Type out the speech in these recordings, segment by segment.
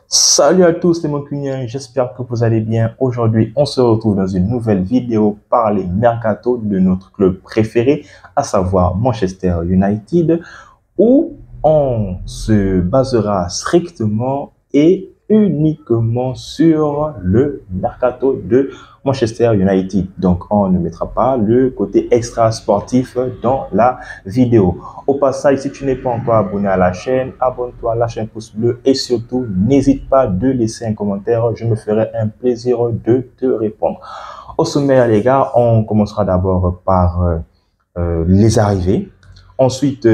Salut à tous les Mancuniens, j'espère que vous allez bien. Aujourd'hui, on se retrouve dans une nouvelle vidéo par les mercato de notre club préféré, à savoir Manchester United, où on se basera strictement et uniquement sur le mercato de Manchester United. Donc, on ne mettra pas le côté extra sportif dans la vidéo. Au passage, si tu n'es pas encore abonné à la chaîne, abonne-toi, lâche un pouce bleu et surtout, n'hésite pas de laisser un commentaire. Je me ferai un plaisir de te répondre. Au sommaire, les gars, on commencera d'abord par les arrivées. Ensuite,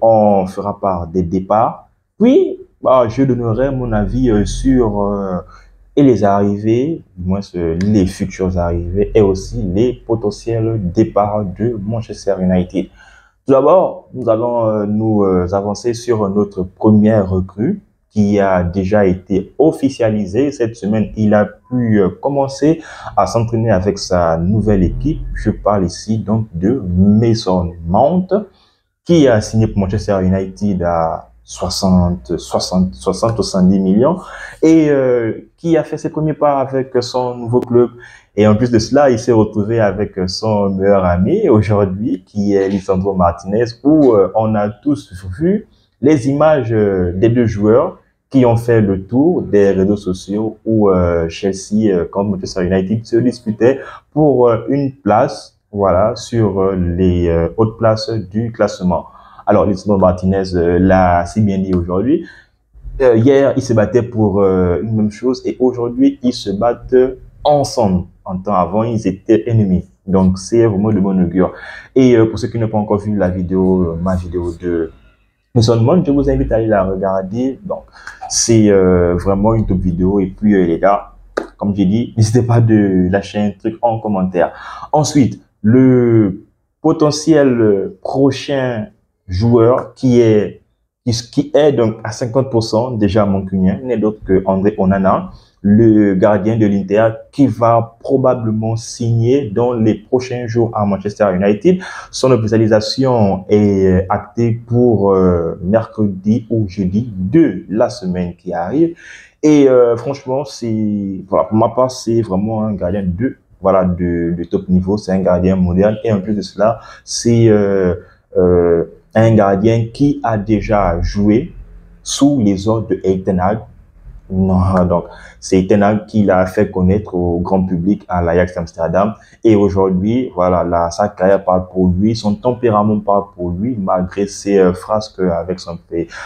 on fera part des départs. Puis, je donnerai mon avis sur et les arrivées, du moins les futures arrivées et aussi les potentiels départs de Manchester United. Tout d'abord, nous allons nous avancer sur notre première recrue qui a déjà été officialisée. Cette semaine, il a pu commencer à s'entraîner avec sa nouvelle équipe. Je parle ici donc de Mason Mount qui a signé pour Manchester United à 70 millions et qui a fait ses premiers pas avec son nouveau club. Et en plus de cela, il s'est retrouvé avec son meilleur ami aujourd'hui, qui est Lisandro Martinez, où on a tous vu les images des deux joueurs qui ont fait le tour des réseaux sociaux où Chelsea, comme Manchester United, se disputait pour une place, voilà, sur les hautes places du classement. Alors, Lisandro Martinez l'a si bien dit aujourd'hui. Hier, ils se battaient pour une même chose et aujourd'hui, ils se battent ensemble. En temps avant, ils étaient ennemis. Donc, c'est vraiment de bon augure. Et pour ceux qui n'ont pas encore vu la vidéo, ma vidéo de Mason Mount, je vous invite à aller la regarder. Donc, c'est vraiment une top vidéo. Et puis, les gars, comme j'ai dit, n'hésitez pas de lâcher un truc en commentaire. Ensuite, le potentiel prochain joueur qui est donc à 50% déjà mancunien, n'est d'autre que André Onana, le gardien de l'Inter, qui va probablement signer dans les prochains jours à Manchester United. Son officialisation est actée pour mercredi ou jeudi de la semaine qui arrive. Et franchement, voilà, pour ma part, c'est vraiment un gardien de top niveau. C'est un gardien moderne. Et en plus de cela, c'est un gardien qui a déjà joué sous les ordres de Erik ten Hag. Non, donc c'est Ten Hag qui l'a fait connaître au grand public à l'Ajax Amsterdam. Et aujourd'hui, voilà, sa carrière parle pour lui, son tempérament parle pour lui, malgré ses frasques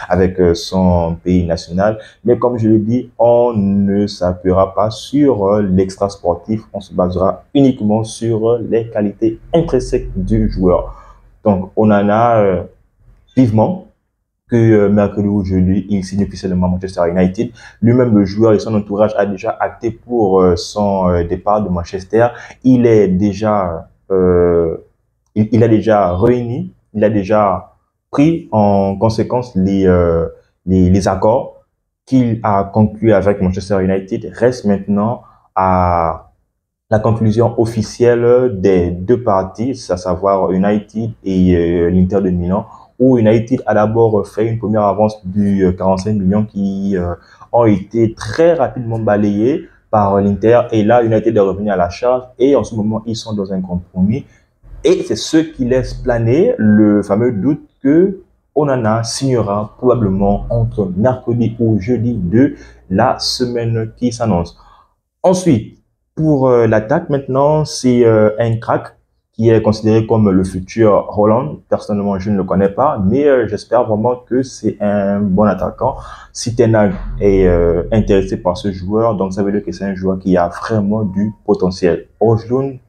avec son pays national. Mais comme je l'ai dit, on ne s'appuiera pas sur l'extra sportif, on se basera uniquement sur les qualités intrinsèques du joueur. Donc, on en a vivement que mercredi ou jeudi, il signe officiellement Manchester United. Lui-même, le joueur et son entourage a déjà acté pour son départ de Manchester. Il est déjà, il a déjà réuni, il a déjà pris en conséquence les accords qu'il a conclus avec Manchester United. Reste maintenant à la conclusion officielle des deux parties, à savoir United et l'Inter de Milan, où United a d'abord fait une première avance du 45 millions qui ont été très rapidement balayés par l'Inter. Et là, United est revenu à la charge et en ce moment, ils sont dans un compromis. Et c'est ce qui laisse planer le fameux doute que Onana signera probablement entre mercredi ou jeudi de la semaine qui s'annonce. Ensuite, pour l'attaque maintenant, c'est un crack qui est considéré comme le futur Haaland. Personnellement, je ne le connais pas, mais j'espère vraiment que c'est un bon attaquant. Si Ten Hag est intéressé par ce joueur, donc ça veut dire que c'est un joueur qui a vraiment du potentiel. Højlund,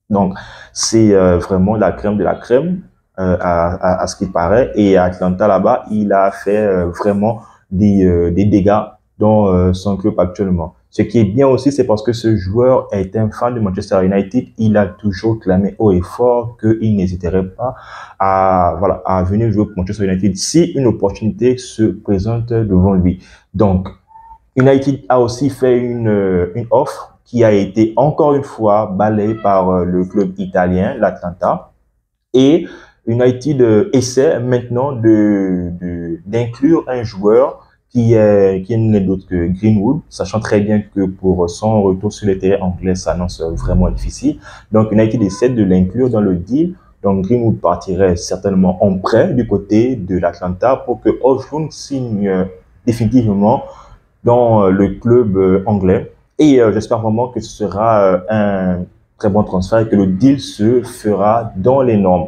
donc c'est vraiment la crème de la crème à ce qu'il paraît. Et à Atlanta là-bas, il a fait vraiment des dégâts dans son club actuellement. Ce qui est bien aussi, c'est parce que ce joueur est un fan de Manchester United. Il a toujours clamé haut et fort qu'il n'hésiterait pas à venir jouer pour Manchester United si une opportunité se présente devant lui. Donc, United a aussi fait une offre qui a été encore une fois balayée par le club italien, l'Atlanta. Et United essaie maintenant d'inclure un joueur qui n'est d'autre que Greenwood, sachant très bien que pour son retour sur le terrain anglais s'annonce vraiment difficile. Donc United essaie de l'inclure dans le deal. Donc Greenwood partirait certainement en prêt du côté de l'Atlanta pour que Højlund signe définitivement dans le club anglais. Et j'espère vraiment que ce sera un très bon transfert et que le deal se fera dans les normes.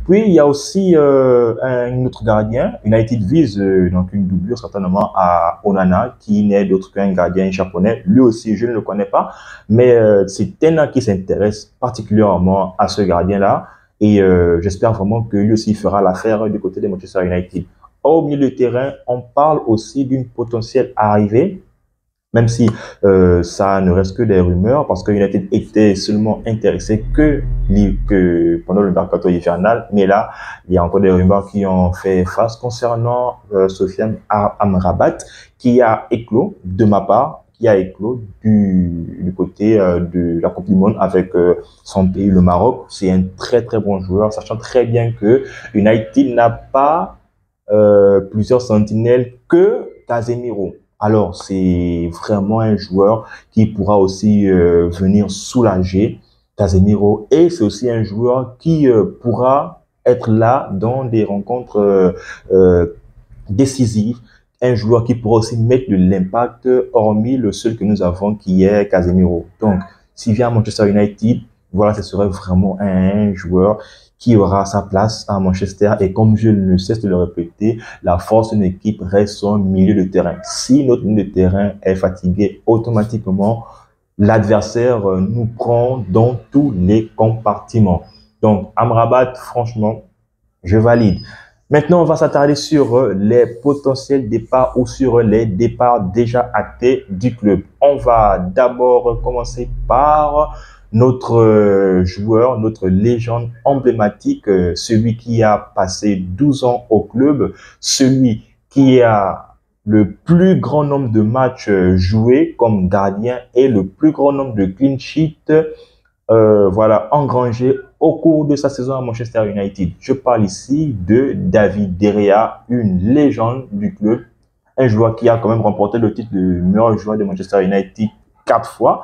Puis, il y a aussi un autre gardien. United vise donc une doublure certainement à Onana, qui n'est d'autre qu'un gardien japonais. Lui aussi, je ne le connais pas, mais c'est Tena qui s'intéresse particulièrement à ce gardien-là. Et j'espère vraiment que lui aussi fera l'affaire du côté de Manchester United. Au milieu de terrain, on parle aussi d'une potentielle arrivée, même si ça ne reste que des rumeurs, parce que United était seulement intéressé que pendant le mercato hivernal, mais là, il y a encore des rumeurs qui ont fait face concernant Sofiane Amrabat, qui a éclos, de ma part, qui a éclos du côté de la Coupe du Monde avec son pays, le Maroc. C'est un très très bon joueur, sachant très bien que United n'a pas plusieurs sentinelles que Casemiro. Alors, c'est vraiment un joueur qui pourra aussi venir soulager Casemiro, et c'est aussi un joueur qui pourra être là dans des rencontres décisives, un joueur qui pourra aussi mettre de l'impact hormis le seul que nous avons qui est Casemiro. Donc, s'il vient à Manchester United, voilà, ce serait vraiment un joueur qui aura sa place à Manchester. Et comme je ne cesse de le répéter, la force d'une équipe reste son milieu de terrain. Si notre milieu de terrain est fatigué, automatiquement, l'adversaire nous prend dans tous les compartiments. Donc, Amrabat, franchement, je valide. Maintenant, on va s'attarder sur les potentiels départs ou sur les départs déjà actés du club. On va d'abord commencer par notre joueur, notre légende emblématique, celui qui a passé 12 ans au club, celui qui a le plus grand nombre de matchs joués comme gardien et le plus grand nombre de clean sheets voilà, engrangés au cours de sa saison à Manchester United. Je parle ici de David De Gea, une légende du club, un joueur qui a quand même remporté le titre de meilleur joueur de Manchester United 4 fois.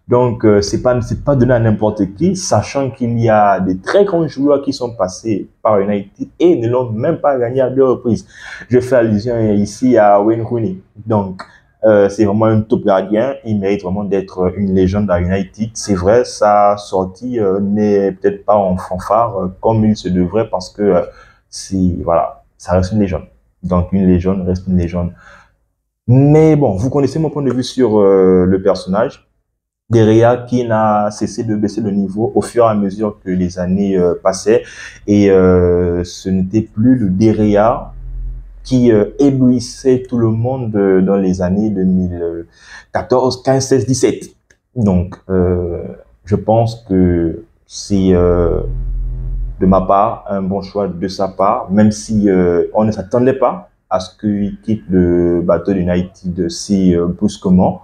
Donc, c'est pas donné à n'importe qui, sachant qu'il y a des très grands joueurs qui sont passés par United et ne l'ont même pas gagné à 2 reprises. Je fais allusion ici à Wayne Rooney. Donc, c'est vraiment un top gardien. Il mérite vraiment d'être une légende à United. C'est vrai, sa sortie n'est peut-être pas en fanfare comme il se devrait, parce que voilà, ça reste une légende. Donc, une légende reste une légende. Mais bon, vous connaissez mon point de vue sur le personnage. De Gea qui n'a cessé de baisser le niveau au fur et à mesure que les années passaient, et ce n'était plus le De Gea qui éblouissait tout le monde dans les années 2014, 15, 16, 17. Donc, je pense que c'est de ma part un bon choix de sa part, même si on ne s'attendait pas à ce qu'il quitte le bateau d'United si brusquement.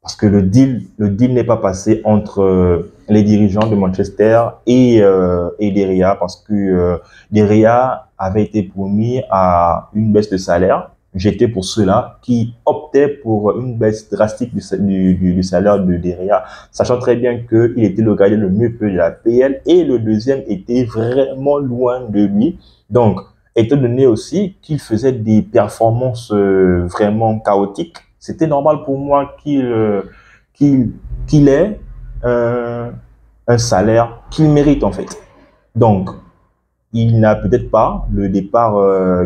Parce que le deal n'est pas passé entre les dirigeants de Manchester et De Gea, parce que De Gea avait été promis à une baisse de salaire. J'étais pour ceux-là qui optaient pour une baisse drastique du salaire de De Gea, sachant très bien qu'il était le gardien le mieux payé de la PL et le deuxième était vraiment loin de lui. Donc, étant donné aussi qu'il faisait des performances vraiment chaotiques, c'était normal pour moi qu'il ait un salaire qu'il mérite en fait. Donc, il n'a peut-être pas le départ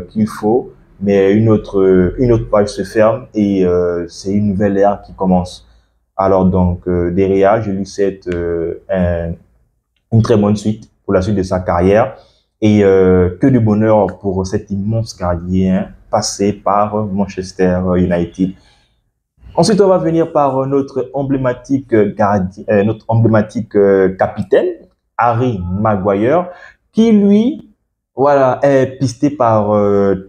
qu'il faut, mais une autre page se ferme et c'est une nouvelle ère qui commence. Alors donc, De Gea, je lui souhaite une très bonne suite pour la suite de sa carrière, et que du bonheur pour cet immense gardien passé par Manchester United. Ensuite, on va venir par notre emblématique gardien, notre emblématique capitaine, Harry Maguire, qui lui, voilà, est pisté par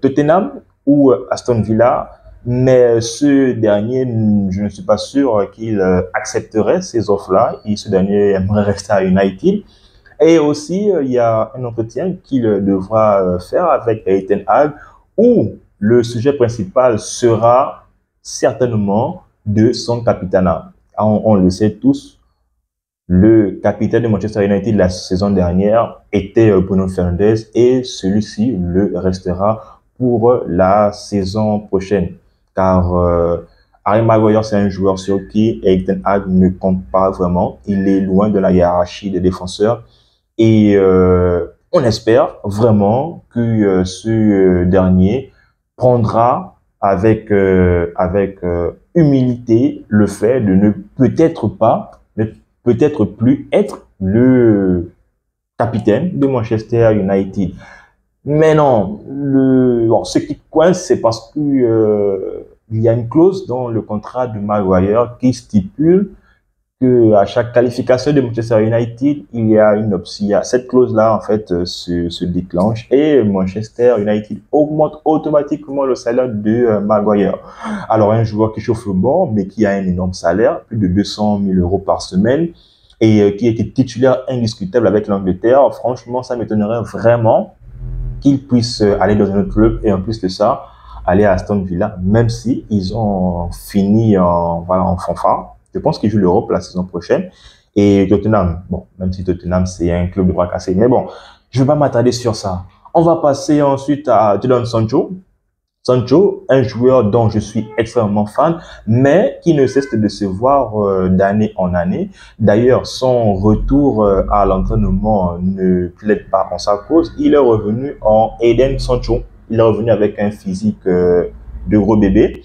Tottenham ou Aston Villa, mais ce dernier, je ne suis pas sûr qu'il accepterait ces offres-là, et ce dernier aimerait rester à United. Et aussi, il y a un entretien qu'il devra faire avec Ten Hag, où le sujet principal sera certainement de son capitanat. On le sait tous, le capitaine de Manchester United la saison dernière était Bruno Fernandes et celui-ci le restera pour la saison prochaine. Car Harry Maguire, c'est un joueur sur qui Erik ten Hag ne compte pas vraiment. Il est loin de la hiérarchie des défenseurs. Et on espère vraiment que ce dernier prendra avec humilité le fait de ne peut-être plus être le capitaine de Manchester United. Mais non, bon, ce qui coince, c'est parce que il y a une clause dans le contrat de Maguire qui stipule que à chaque qualification de Manchester United, il y a une option. Cette clause-là, en fait, se déclenche et Manchester United augmente automatiquement le salaire de Maguire. Alors, un joueur qui chauffe le bord, mais qui a un énorme salaire, plus de 200 000 euros par semaine, et qui était titulaire indiscutable avec l'Angleterre, franchement, ça m'étonnerait vraiment qu'il puisse aller dans un autre club et en plus de ça, aller à Aston Villa, même si ils ont fini en fanfare. Je pense qu'ils jouent l'Europe la saison prochaine. Et Tottenham, bon, même si Tottenham, c'est un club de bras cassés. Mais bon, je ne vais pas m'attarder sur ça. On va passer ensuite à Jadon Sancho. Sancho, un joueur dont je suis extrêmement fan, mais qui ne cesse de décevoir d'année en année. D'ailleurs, son retour à l'entraînement ne plaide pas en sa cause. Il est revenu en Eden Sancho. Il est revenu avec un physique de gros bébé.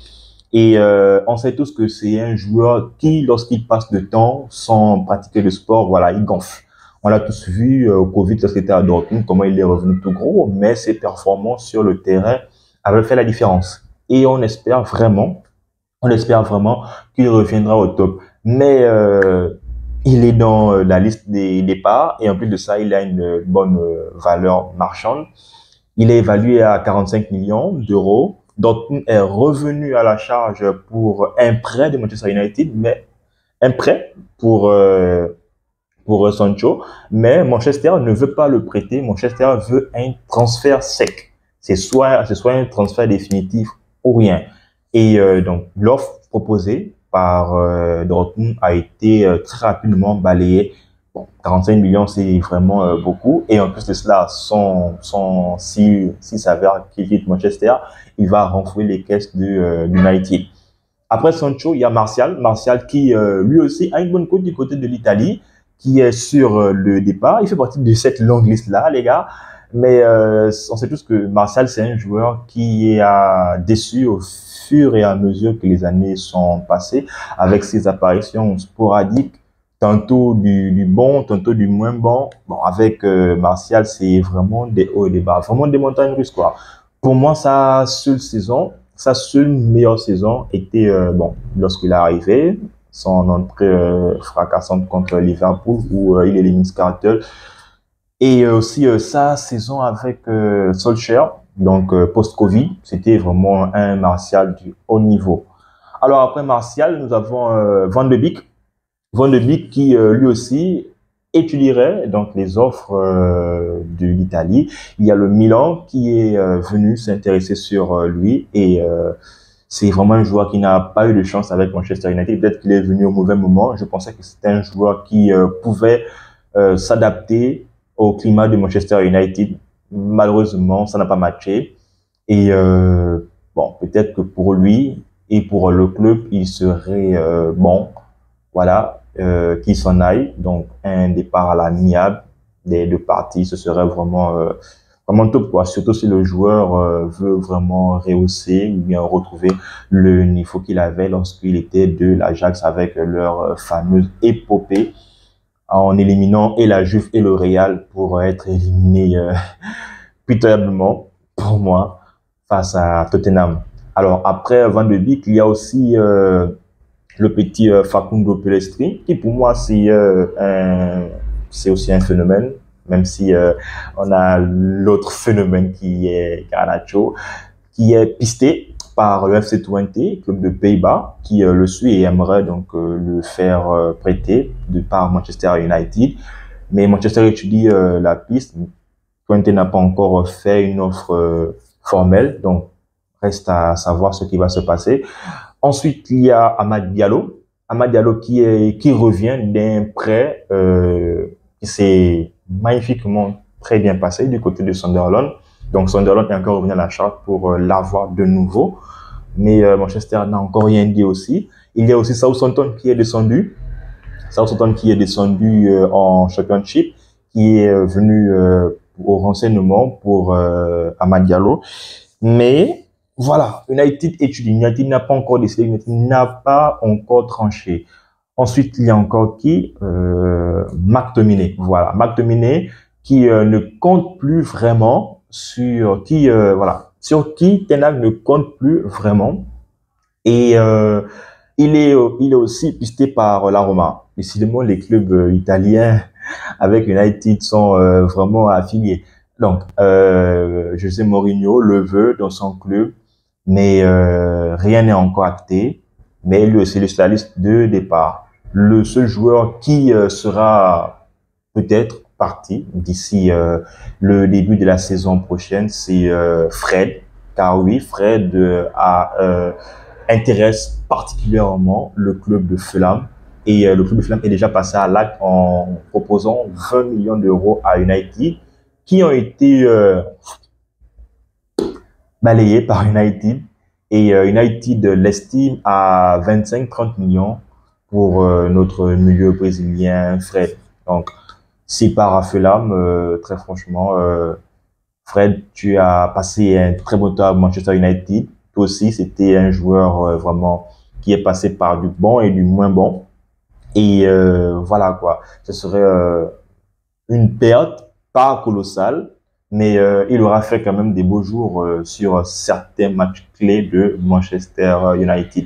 Et on sait tous que c'est un joueur qui, lorsqu'il passe le temps sans pratiquer le sport, voilà, il gonfle. On l'a tous vu au Covid lorsqu'il était à Dortmund, comment il est revenu tout gros, mais ses performances sur le terrain avaient fait la différence. Et on espère vraiment qu'il reviendra au top. Mais il est dans la liste des départs et en plus de ça, il a une bonne valeur marchande. Il est évalué à 45 millions d'euros. Dortmund est revenu à la charge pour un prêt de Manchester United, mais un prêt pour Sancho, mais Manchester ne veut pas le prêter. Manchester veut un transfert sec. C'est soit un transfert définitif ou rien. Et donc l'offre proposée par Dortmund a été très rapidement balayée. Bon, 45 millions, c'est vraiment beaucoup. Et en plus de cela, s'il s'avère qu'il quitte Manchester, il va renflouer les caisses de United. Après Sancho, il y a Martial qui lui aussi a une bonne cote du côté de l'Italie, qui est sur le départ. Il fait partie de cette longue liste-là, les gars. Mais on sait tous que Martial, c'est un joueur qui a déçu au fur et à mesure que les années sont passées, avec ses apparitions sporadiques, tantôt du bon, tantôt du moins bon. Bon, avec Martial, c'est vraiment des hauts et des bas, vraiment des montagnes russes, quoi. Pour moi, sa seule meilleure saison était, bon, lorsqu'il est arrivé, son entrée fracassante contre Liverpool, où il élimine Skrtel. Et aussi sa saison avec Solskjaer, donc post-Covid, c'était vraiment un Martial du haut niveau. Alors après Martial, nous avons Van de Beek. Van de Beek qui lui aussi étudierait donc les offres de l'Italie. Il y a le Milan qui est venu s'intéresser sur lui et c'est vraiment un joueur qui n'a pas eu de chance avec Manchester United. Peut-être qu'il est venu au mauvais moment. Je pensais que c'était un joueur qui pouvait s'adapter au climat de Manchester United. Malheureusement, ça n'a pas matché. Et bon, peut-être que pour lui et pour le club, il serait bon, voilà, qu'il s'en aille. Donc, un départ à l'amiable des deux parties, ce serait vraiment top, quoi. Surtout si le joueur veut vraiment rehausser ou bien retrouver le niveau qu'il avait lorsqu'il était de l'Ajax avec leur fameuse épopée en éliminant et la Juve et le Real pour être éliminé pitoyablement, pour moi, face à Tottenham. Alors, après Van de Beek, il y a aussi le petit Facundo Pellistri, qui pour moi, c'est aussi un phénomène, même si on a l'autre phénomène qui est Garnacho, qui est pisté par le FC Twente, club de Pays-Bas, qui le suit et aimerait donc le faire prêter de par Manchester United. Mais Manchester étudie la piste. Twente n'a pas encore fait une offre formelle, donc reste à savoir ce qui va se passer. Ensuite, il y a Amad Diallo. Amad Diallo qui revient d'un prêt qui s'est magnifiquement très bien passé du côté de Sunderland. Donc Sunderland est encore revenu à la charge pour l'avoir de nouveau. Mais Manchester n'a encore rien dit aussi. Il y a aussi Southampton qui est descendu. Southampton qui est descendu en Championship, qui est venu au renseignement pour Amad Diallo. Mais voilà, United étudie. United n'a pas encore décidé, United n'a pas encore tranché. Ensuite, il y a encore qui McTominay. Voilà, McTominay qui ne compte plus vraiment sur qui sur qui Ten Hag ne compte plus vraiment. Et il est aussi pisté par la Roma. Décidément, les clubs italiens avec United sont vraiment affiliés. Donc, José Mourinho le veut dans son club, mais rien n'est encore acté. Mais lui aussi, c'est la liste de départ. Le seul joueur qui sera peut-être parti d'ici le début de la saison prochaine, c'est Fred. Car oui, Fred intéresse particulièrement le club de Fulham. Et le club de Fulham est déjà passé à l'acte en proposant 20 millions d'euros à United, qui ont été balayés par United. Et United l'estime à 25-30 millions pour notre milieu brésilien Fred. Donc, s'il part à Fulham, très franchement, Fred, tu as passé un très bon temps à Manchester United. Toi aussi, c'était un joueur vraiment qui est passé par du bon et du moins bon. Et voilà quoi, ce serait une perte pas colossale, mais il aura fait quand même des beaux jours sur certains matchs clés de Manchester United.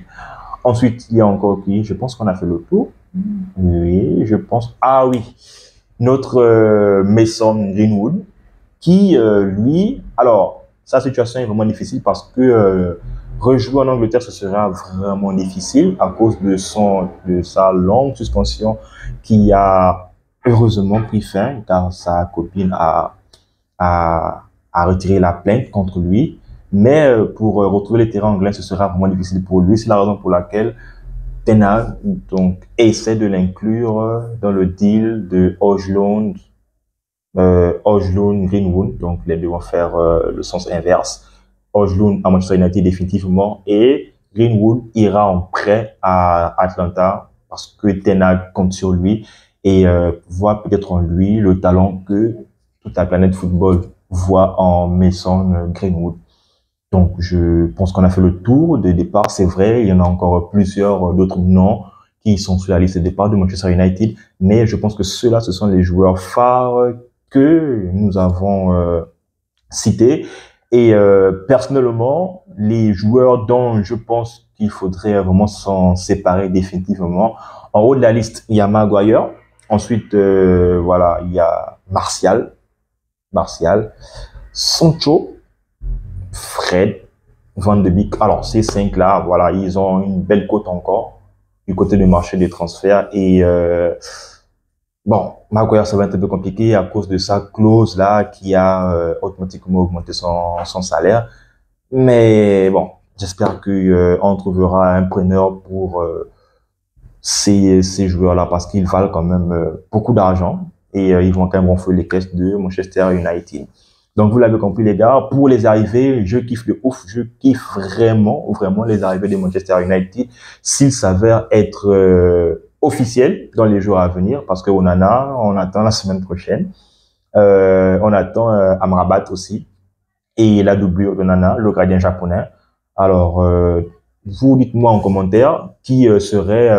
Ensuite, il y a encore qui, je pense qu'on a fait le tour. Oui, je pense. Ah oui, notre Mason Greenwood, qui lui, alors sa situation est vraiment difficile parce que rejouer en Angleterre, ce sera vraiment difficile à cause de sa longue suspension qui a heureusement pris fin car sa copine a retiré la plainte contre lui. Mais pour retrouver les terrains anglais, ce sera vraiment difficile pour lui. C'est la raison pour laquelle Ten Hag donc essaie de l'inclure dans le deal de Højlund, Greenwood. Donc les deux vont faire le sens inverse. Højlund à Manchester United définitivement et Greenwood ira en prêt à Atlanta parce que Ten Hag compte sur lui et voit peut-être en lui le talent que toute la planète football voit en Mason Greenwood. Donc je pense qu'on a fait le tour des départs. C'est vrai, il y en a encore plusieurs d'autres noms qui sont sur la liste de départ de Manchester United, mais je pense que ceux-là, ce sont les joueurs phares que nous avons cités. Et personnellement, les joueurs dont je pense qu'il faudrait vraiment s'en séparer définitivement, en haut de la liste, il y a Maguire. Ensuite, voilà, il y a Martial, Sancho, Fred, Van de Beek. Alors, ces cinq-là, voilà, ils ont une belle cote encore du côté du marché des transferts. Et bon, Maguire, ça va être un peu compliqué à cause de sa clause là qui a automatiquement augmenté son salaire. Mais bon, j'espère qu'on trouvera un preneur pour ces joueurs-là parce qu'ils valent quand même beaucoup d'argent et ils vont quand même gonfler les caisses de Manchester United. Donc, vous l'avez compris, les gars, pour les arrivées, je kiffe de ouf. Je kiffe vraiment les arrivées de Manchester United s'il s'avère être officiel dans les jours à venir parce que on attend la semaine prochaine. On attend Amrabat aussi et la doublure de Nana, le gardien japonais. Alors, vous dites-moi en commentaire qui serait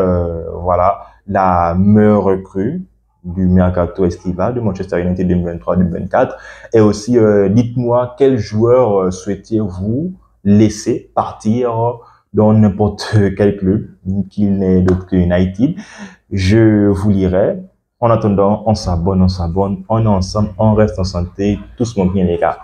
voilà la meilleure recrue du mercato estival de Manchester United 2023-2024 et aussi dites-moi quel joueur souhaitiez-vous laisser partir dans n'importe quel club qu'il n'est d'autre que United. Je vous lirai. En attendant, on s'abonne, on est ensemble, on reste en santé, tous mon bien les gars.